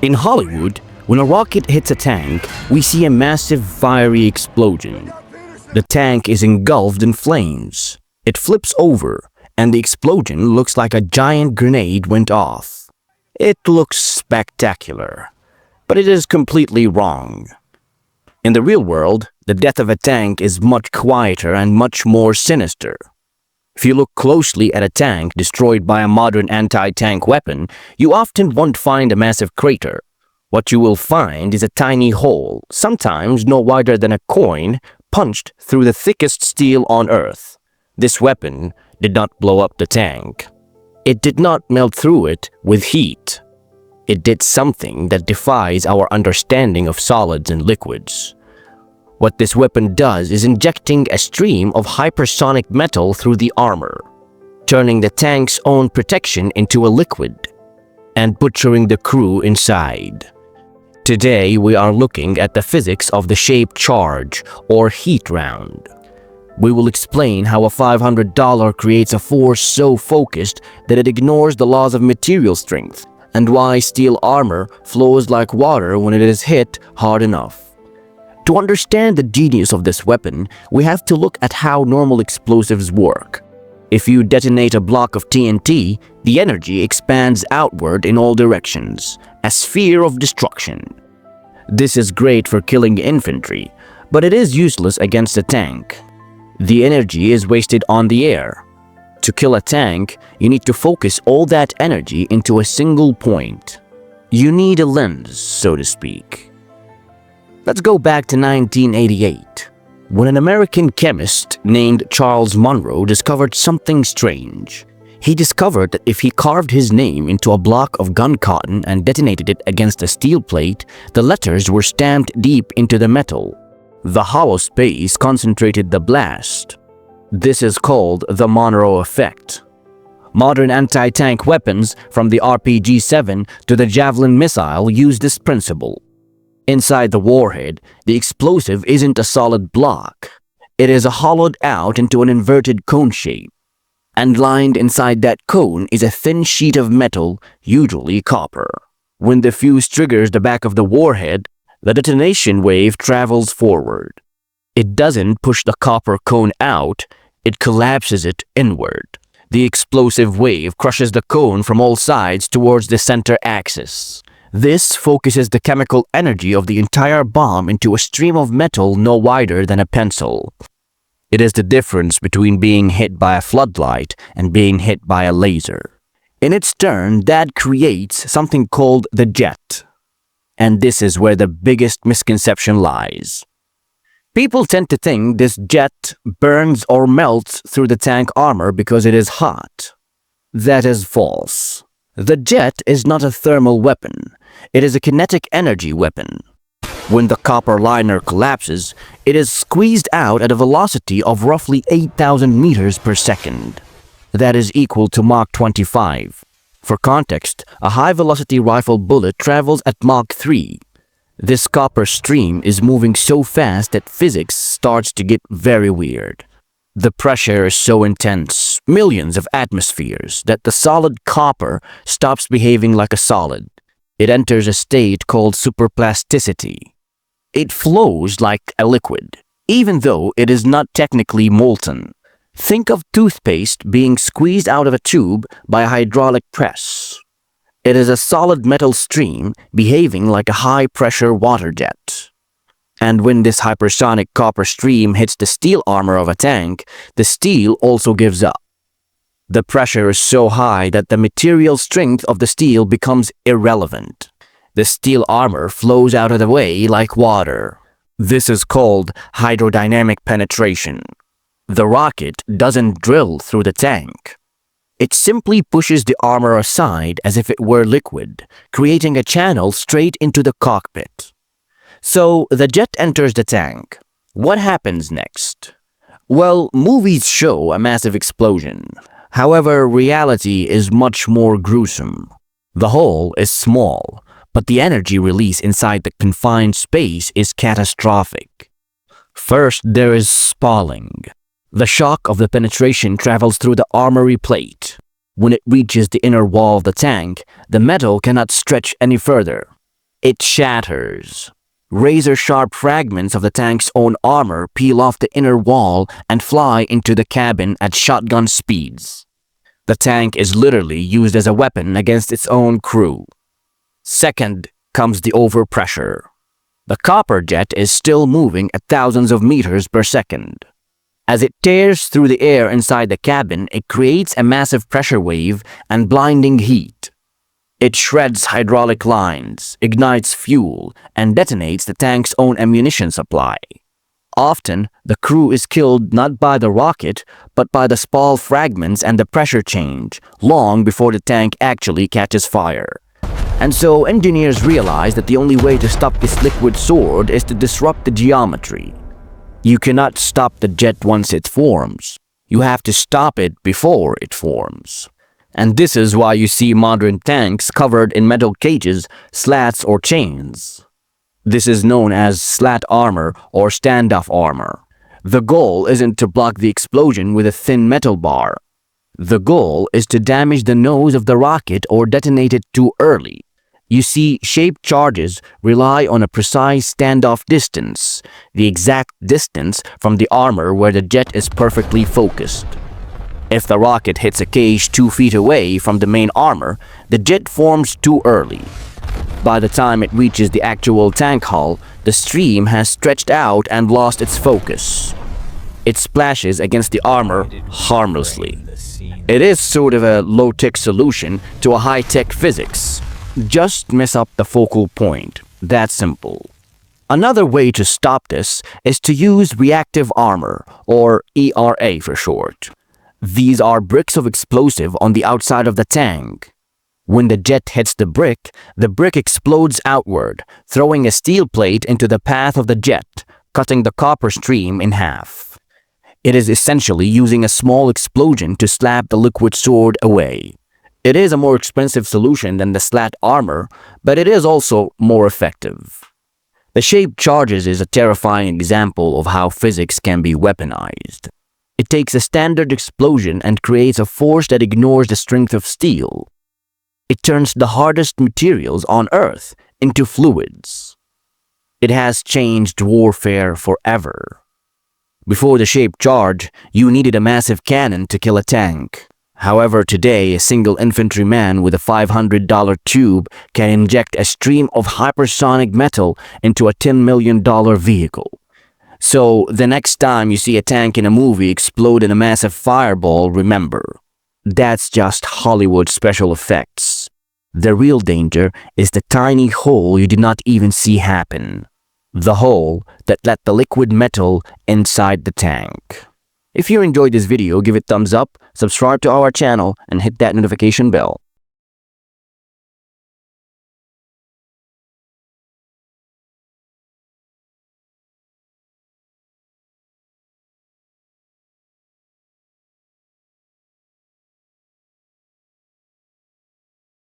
In Hollywood, when a rocket hits a tank, we see a massive fiery explosion. The tank is engulfed in flames. It flips over, and the explosion looks like a giant grenade went off. It looks spectacular, but it is completely wrong. In the real world, the death of a tank is much quieter and much more sinister. If you look closely at a tank destroyed by a modern anti-tank weapon, you often won't find a massive crater. What you will find is a tiny hole, sometimes no wider than a coin, punched through the thickest steel on Earth. This weapon did not blow up the tank. It did not melt through it with heat. It did something that defies our understanding of solids and liquids. What this weapon does is injecting a stream of hypersonic metal through the armor, turning the tank's own protection into a liquid, and butchering the crew inside. Today, we are looking at the physics of the shaped charge, or heat round. We will explain how a $500 creates a force so focused that it ignores the laws of material strength, and why steel armor flows like water when it is hit hard enough. To understand the genius of this weapon, we have to look at how normal explosives work. If you detonate a block of TNT, the energy expands outward in all directions, a sphere of destruction. This is great for killing infantry, but it is useless against a tank. The energy is wasted on the air. To kill a tank, you need to focus all that energy into a single point. You need a lens, so to speak. Let's go back to 1988, when an American chemist named Charles Munroe discovered something strange. He discovered that if he carved his name into a block of gun cotton and detonated it against a steel plate, the letters were stamped deep into the metal. The hollow space concentrated the blast. This is called the Munroe Effect. Modern anti-tank weapons, from the RPG-7 to the Javelin missile, use this principle. Inside the warhead, the explosive isn't a solid block. It is hollowed out into an inverted cone shape. And lined inside that cone is a thin sheet of metal, usually copper. When the fuse triggers the back of the warhead, the detonation wave travels forward. It doesn't push the copper cone out, it collapses it inward. The explosive wave crushes the cone from all sides towards the center axis. This focuses the chemical energy of the entire bomb into a stream of metal no wider than a pencil. It is the difference between being hit by a floodlight and being hit by a laser. In its turn, that creates something called the jet. And this is where the biggest misconception lies. People tend to think this jet burns or melts through the tank armor because it is hot. That is false. The jet is not a thermal weapon. It is a kinetic energy weapon. When the copper liner collapses, it is squeezed out at a velocity of roughly 8,000 meters per second. That is equal to Mach 25. For context, a high-velocity rifle bullet travels at Mach 3. This copper stream is moving so fast that physics starts to get very weird. The pressure is so intense, millions of atmospheres, that the solid copper stops behaving like a solid. It enters a state called superplasticity. It flows like a liquid, even though it is not technically molten. Think of toothpaste being squeezed out of a tube by a hydraulic press. It is a solid metal stream behaving like a high-pressure water jet. And when this hypersonic copper stream hits the steel armor of a tank, the steel also gives up. The pressure is so high that the material strength of the steel becomes irrelevant. The steel armor flows out of the way like water. This is called hydrodynamic penetration. The rocket doesn't drill through the tank. It simply pushes the armor aside as if it were liquid, creating a channel straight into the cockpit. So the jet enters the tank. What happens next? Well, movies show a massive explosion. However, reality is much more gruesome. The hole is small, but the energy release inside the confined space is catastrophic. First, there is spalling. The shock of the penetration travels through the armory plate. When it reaches the inner wall of the tank, the metal cannot stretch any further. It shatters. Razor-sharp fragments of the tank's own armor peel off the inner wall and fly into the cabin at shotgun speeds. The tank is literally used as a weapon against its own crew. Second comes the overpressure. The copper jet is still moving at thousands of meters per second. As it tears through the air inside the cabin, it creates a massive pressure wave and blinding heat. It shreds hydraulic lines, ignites fuel, and detonates the tank's own ammunition supply. Often, the crew is killed not by the rocket, but by the spall fragments and the pressure change, long before the tank actually catches fire. And so, engineers realize that the only way to stop this liquid sword is to disrupt the geometry. You cannot stop the jet once it forms. You have to stop it before it forms. And this is why you see modern tanks covered in metal cages, slats, or chains. This is known as slat armor or standoff armor. The goal isn't to block the explosion with a thin metal bar. The goal is to damage the nose of the rocket or detonate it too early. You see, shaped charges rely on a precise standoff distance, the exact distance from the armor where the jet is perfectly focused. If the rocket hits a cage 2 feet away from the main armor, the jet forms too early. By the time it reaches the actual tank hull, the stream has stretched out and lost its focus. It splashes against the armor harmlessly. It is sort of a low-tech solution to a high-tech physics. Just mess up the focal point. That simple. Another way to stop this is to use reactive armor, or ERA for short. These are bricks of explosive on the outside of the tank. When the jet hits the brick explodes outward, throwing a steel plate into the path of the jet, cutting the copper stream in half. It is essentially using a small explosion to slap the liquid sword away. It is a more expensive solution than the slat armor, but it is also more effective. The shaped charges is a terrifying example of how physics can be weaponized. It takes a standard explosion and creates a force that ignores the strength of steel. It turns the hardest materials on Earth into fluids. It has changed warfare forever. Before the shaped charge, you needed a massive cannon to kill a tank. However, today, a single infantryman with a $500 tube can inject a stream of hypersonic metal into a $10 million vehicle. So, the next time you see a tank in a movie explode in a massive fireball, remember, that's just Hollywood special effects. The real danger is the tiny hole you did not even see happen. The hole that let the liquid metal inside the tank. If you enjoyed this video, give it thumbs up, subscribe to our channel, and hit that notification bell.